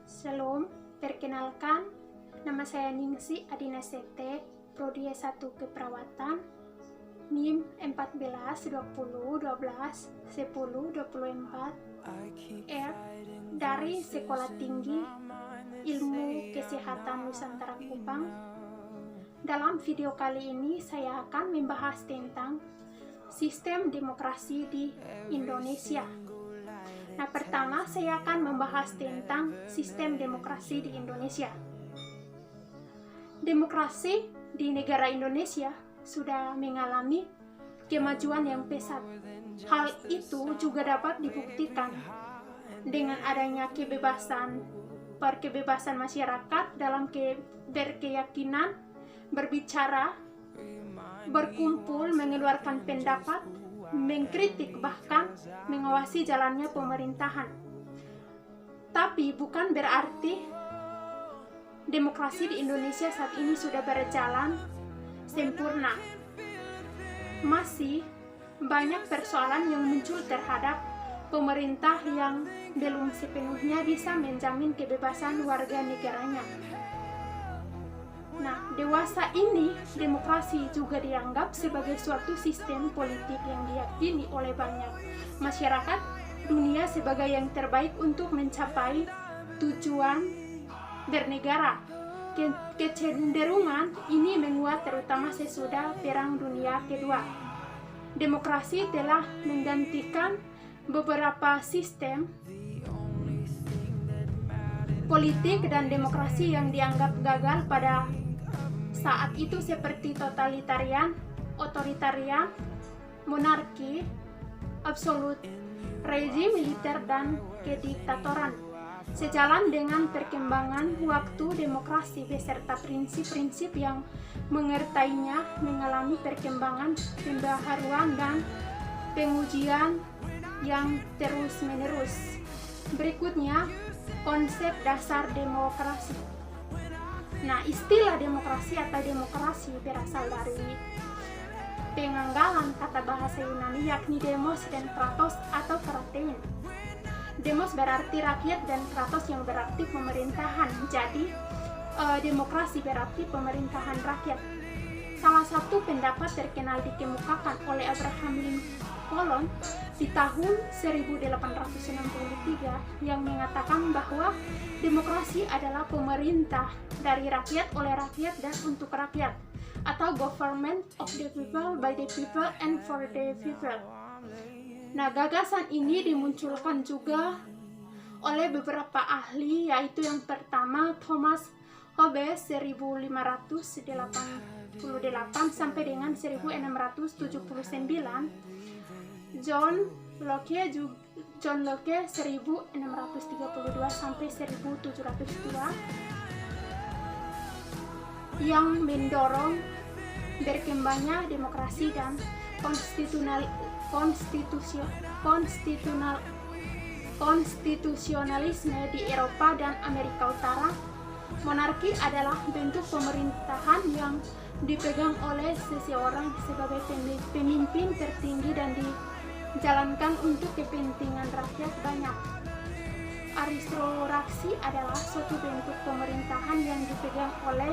Shalom, perkenalkan, nama saya Ningsi Adina Sete, Prodi S1 Keperawatan, NIM 14 20 12 10 24 F dari Sekolah Tinggi Ilmu Kesehatan Nusantara Kupang. Dalam video kali ini saya akan membahas tentang sistem demokrasi di Indonesia. Nah, pertama saya akan membahas tentang sistem demokrasi di Indonesia. Demokrasi di negara Indonesia sudah mengalami kemajuan yang pesat. Hal itu juga dapat dibuktikan dengan adanya kebebasan masyarakat dalam berkeyakinan, berbicara, berkumpul, mengeluarkan pendapat, mengkritik, bahkan mengawasi jalannya pemerintahan. Tapi bukan berarti demokrasi di Indonesia saat ini sudah berjalan sempurna. Masih banyak persoalan yang muncul terhadap pemerintah yang belum sepenuhnya bisa menjamin kebebasan warga negaranya. Nah, dewasa ini demokrasi juga dianggap sebagai suatu sistem politik yang diyakini oleh banyak masyarakat dunia sebagai yang terbaik untuk mencapai tujuan bernegara. Kecenderungan ini menguat terutama sesudah Perang Dunia Kedua. Demokrasi telah menggantikan beberapa sistem politik dan demokrasi yang dianggap gagal pada saat itu seperti totalitarian, otoritarian, monarki, absolut, rezim militer, dan kediktatoran. Sejalan dengan perkembangan waktu, demokrasi beserta prinsip-prinsip yang mengertainya mengalami perkembangan, pembaharuan, dan pengujian yang terus-menerus. Berikutnya, konsep dasar demokrasi. Nah, istilah demokrasi atau demokrasi berasal dari penganggalan kata bahasa Yunani yakni demos dan kratos atau kratein. Demos berarti rakyat dan kratos yang berarti pemerintahan. Jadi, demokrasi berarti pemerintahan rakyat. Salah satu pendapat terkenal dikemukakan oleh Abraham Lincoln di tahun 1863 yang mengatakan bahwa demokrasi adalah pemerintah dari rakyat, oleh rakyat, dan untuk rakyat, atau government of the people, by the people, and for the people. Nah, gagasan ini dimunculkan juga oleh beberapa ahli, yaitu yang pertama Thomas Hobbes 1588 sampai dengan 1679, John Locke 1632 sampai 1702, yang mendorong berkembangnya demokrasi dan konstitusionalisme di Eropa dan Amerika Utara. Monarki adalah bentuk pemerintahan yang dipegang oleh seseorang sebagai pemimpin tertinggi dan dijalankan untuk kepentingan rakyat banyak. Aristokrasi adalah suatu bentuk pemerintahan yang dipegang oleh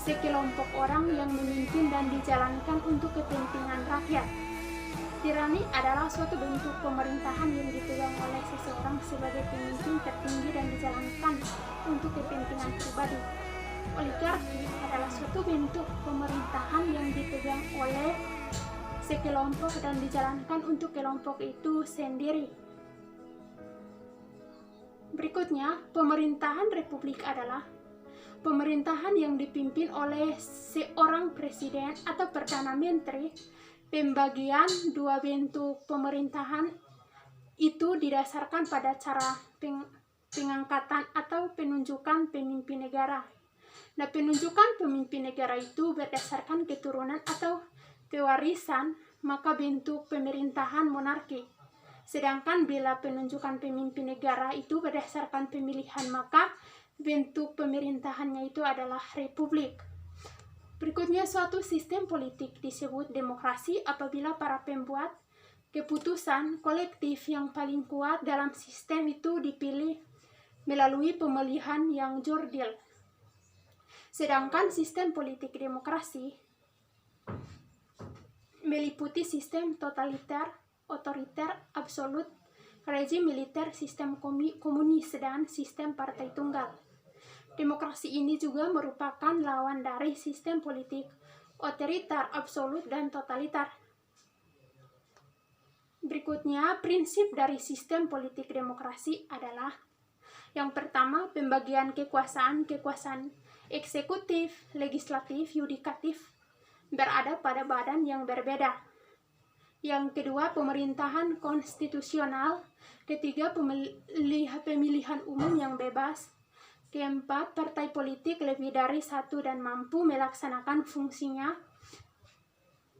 sekelompok orang yang memimpin dan dijalankan untuk kepentingan rakyat. Tirani adalah suatu bentuk pemerintahan yang dipegang oleh seseorang sebagai pemimpin tertinggi dan dijalankan untuk kepentingan pribadi. Oligarki adalah suatu bentuk pemerintahan yang dipegang oleh sekelompok dan dijalankan untuk kelompok itu sendiri. Berikutnya, pemerintahan republik adalah pemerintahan yang dipimpin oleh seorang presiden atau perdana menteri. Pembagian dua bentuk pemerintahan itu didasarkan pada cara pengangkatan atau penunjukan pemimpin negara. Nah, penunjukan pemimpin negara itu berdasarkan keturunan atau pewarisan, maka bentuk pemerintahan monarki. Sedangkan bila penunjukan pemimpin negara itu berdasarkan pemilihan, maka bentuk pemerintahannya itu adalah republik. Berikutnya, suatu sistem politik disebut demokrasi apabila para pembuat keputusan kolektif yang paling kuat dalam sistem itu dipilih melalui pemilihan yang jurdil. Sedangkan sistem politik demokrasi meliputi sistem totaliter, otoriter, absolut, rezim militer, sistem komunis, dan sistem partai tunggal. Demokrasi ini juga merupakan lawan dari sistem politik otoriter, absolut, dan totaliter. Berikutnya, prinsip dari sistem politik demokrasi adalah yang pertama, pembagian kekuasaan eksekutif, legislatif, yudikatif berada pada badan yang berbeda. Yang kedua, pemerintahan konstitusional. Ketiga, pemilihan umum yang bebas. Keempat, partai politik lebih dari satu dan mampu melaksanakan fungsinya.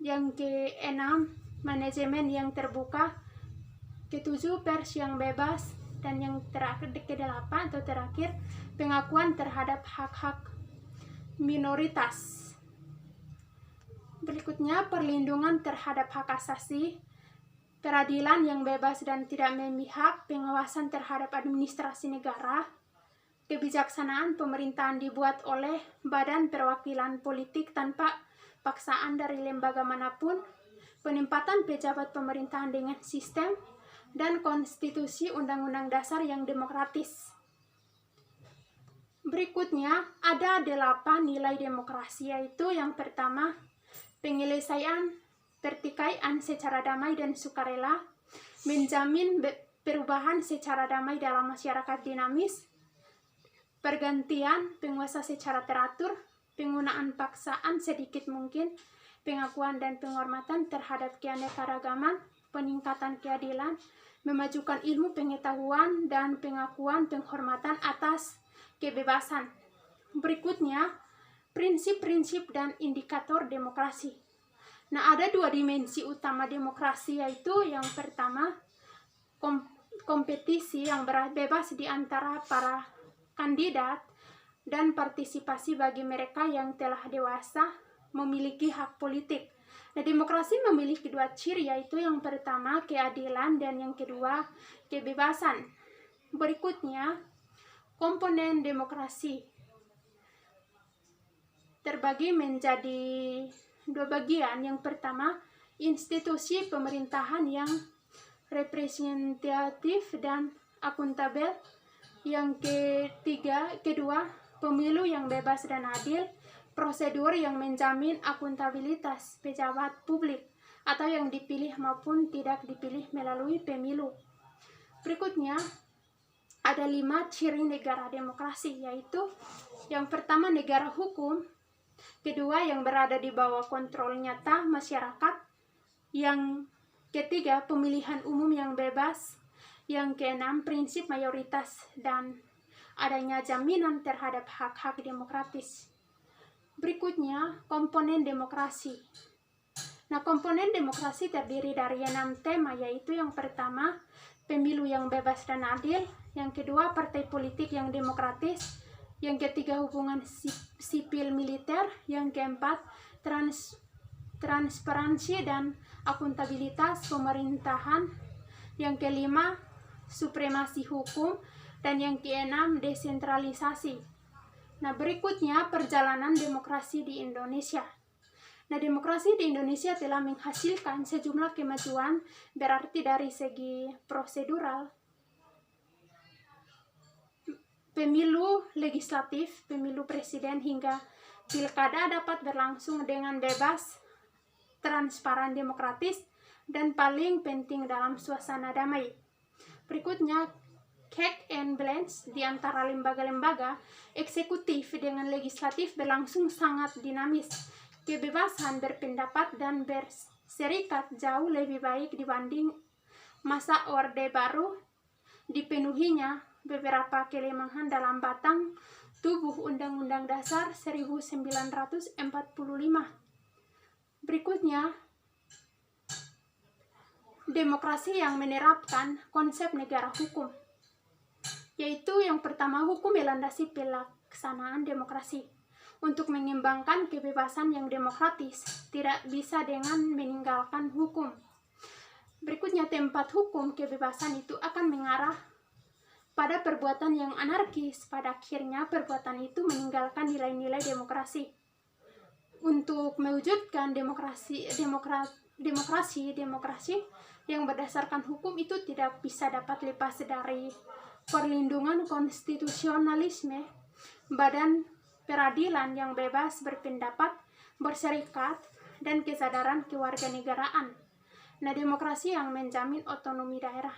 Yang keenam, manajemen yang terbuka. Ketujuh, pers yang bebas. Dan yang kedelapan atau terakhir, pengakuan terhadap hak-hak minoritas. Berikutnya, perlindungan terhadap hak asasi, peradilan yang bebas dan tidak memihak, pengawasan terhadap administrasi negara, kebijaksanaan pemerintahan dibuat oleh badan perwakilan politik tanpa paksaan dari lembaga manapun, penempatan pejabat pemerintahan dengan sistem, dan konstitusi undang-undang dasar yang demokratis. Berikutnya, ada 8 nilai demokrasi, yaitu yang pertama, penyelesaian pertikaian secara damai dan sukarela, menjamin perubahan secara damai dalam masyarakat dinamis, pergantian penguasa secara teratur, penggunaan paksaan sedikit mungkin, pengakuan dan penghormatan terhadap keanekaragaman, peningkatan keadilan, memajukan ilmu pengetahuan, dan pengakuan penghormatan atas kebebasan. Berikutnya, prinsip-prinsip dan indikator demokrasi. Nah, ada 2 dimensi utama demokrasi, yaitu yang pertama, kompetisi yang bebas di antara para kandidat dan partisipasi bagi mereka yang telah dewasa memiliki hak politik. Nah, demokrasi memiliki 2 ciri, yaitu yang pertama keadilan dan yang kedua kebebasan. Berikutnya, komponen demokrasi terbagi menjadi 2 bagian. Yang pertama, institusi pemerintahan yang representatif dan akuntabel. Yang kedua, pemilu yang bebas dan adil, prosedur yang menjamin akuntabilitas pejabat publik atau yang dipilih maupun tidak dipilih melalui pemilu. Berikutnya, ada 5 ciri negara demokrasi, yaitu yang pertama, negara hukum. Kedua, yang berada di bawah kontrol nyata masyarakat. Yang ketiga, pemilihan umum yang bebas. Yang keenam, prinsip mayoritas dan adanya jaminan terhadap hak-hak demokratis. Berikutnya, komponen demokrasi. Nah, komponen demokrasi terdiri dari 6 tema, yaitu yang pertama, pemilu yang bebas dan adil. Yang kedua, partai politik yang demokratis. Yang ketiga, hubungan sipil militer. Yang keempat, transparansi dan akuntabilitas pemerintahan. Yang kelima, supremasi hukum. Dan yang keenam, desentralisasi. Nah, berikutnya perjalanan demokrasi di Indonesia. Nah, demokrasi di Indonesia telah menghasilkan sejumlah kemajuan, berarti dari segi prosedural, pemilu legislatif, pemilu presiden hingga pilkada dapat berlangsung dengan bebas, transparan, demokratis, dan paling penting dalam suasana damai. Berikutnya, check and balance di antara lembaga-lembaga eksekutif dengan legislatif berlangsung sangat dinamis. Kebebasan berpendapat dan berserikat jauh lebih baik dibanding masa Orde Baru. Dipenuhinya beberapa kelemahan dalam batang tubuh Undang-Undang Dasar 1945. Berikutnya, demokrasi yang menerapkan konsep negara hukum, yaitu yang pertama, hukum melandasi pelaksanaan demokrasi. Untuk mengembangkan kebebasan yang demokratis, tidak bisa dengan meninggalkan hukum. Berikutnya, tempat hukum kebebasan itu akan mengarah pada perbuatan yang anarkis. Pada akhirnya perbuatan itu meninggalkan nilai-nilai demokrasi. Untuk mewujudkan demokrasi yang berdasarkan hukum itu tidak bisa dapat lepas dari perlindungan konstitusionalisme, badan peradilan yang bebas berpendapat, berserikat, dan kesadaran kewarganegaraan. Nah, demokrasi yang menjamin otonomi daerah.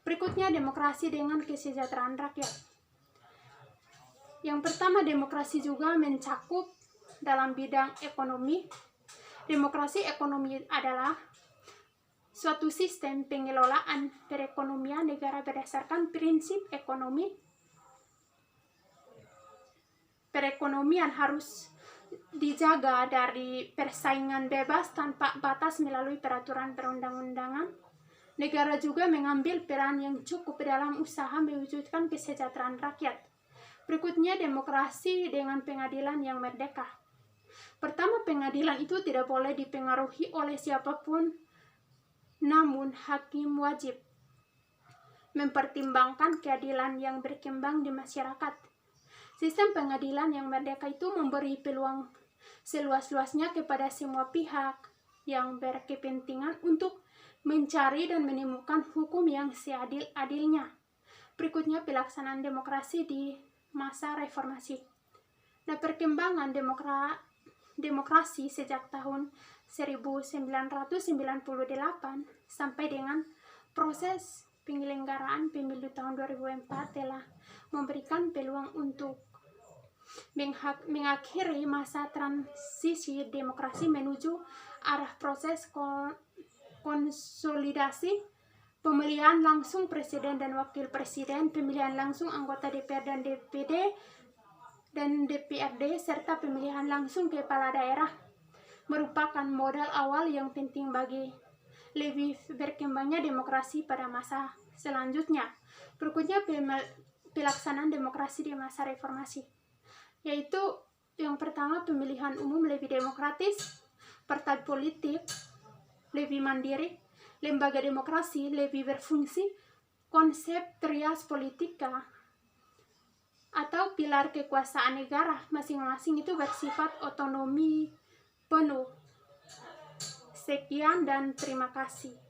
Berikutnya, demokrasi dengan kesejahteraan rakyat. Yang pertama, demokrasi juga mencakup dalam bidang ekonomi. Demokrasi ekonomi adalah suatu sistem pengelolaan perekonomian negara berdasarkan prinsip ekonomi. Perekonomian harus dijaga dari persaingan bebas tanpa batas melalui peraturan perundang-undangan. Negara juga mengambil peran yang cukup dalam usaha mewujudkan kesejahteraan rakyat. Berikutnya, demokrasi dengan pengadilan yang merdeka. Pertama, pengadilan itu tidak boleh dipengaruhi oleh siapapun, namun hakim wajib mempertimbangkan keadilan yang berkembang di masyarakat. Sistem pengadilan yang merdeka itu memberi peluang seluas-luasnya kepada semua pihak yang berkepentingan untuk mencari dan menemukan hukum yang seadil-adilnya. Berikutnya, pelaksanaan demokrasi di masa reformasi. Nah, perkembangan demokrasi sejak tahun 1998 sampai dengan proses penyelenggaraan pemilu tahun 2004 telah memberikan peluang untuk mengakhiri masa transisi demokrasi menuju arah proses konsolidasi, pemilihan langsung presiden dan wakil presiden, pemilihan langsung anggota DPR dan DPD dan DPRD, serta pemilihan langsung kepala daerah merupakan modal awal yang penting bagi lebih berkembangnya demokrasi pada masa selanjutnya. Berikutnya, pelaksanaan demokrasi di masa reformasi, yaitu yang pertama, pemilihan umum lebih demokratis, partai politik lebih mandiri, lembaga demokrasi lebih berfungsi, konsep trias politika atau pilar kekuasaan negara masing-masing itu bersifat otonomi penuh. Sekian dan terima kasih.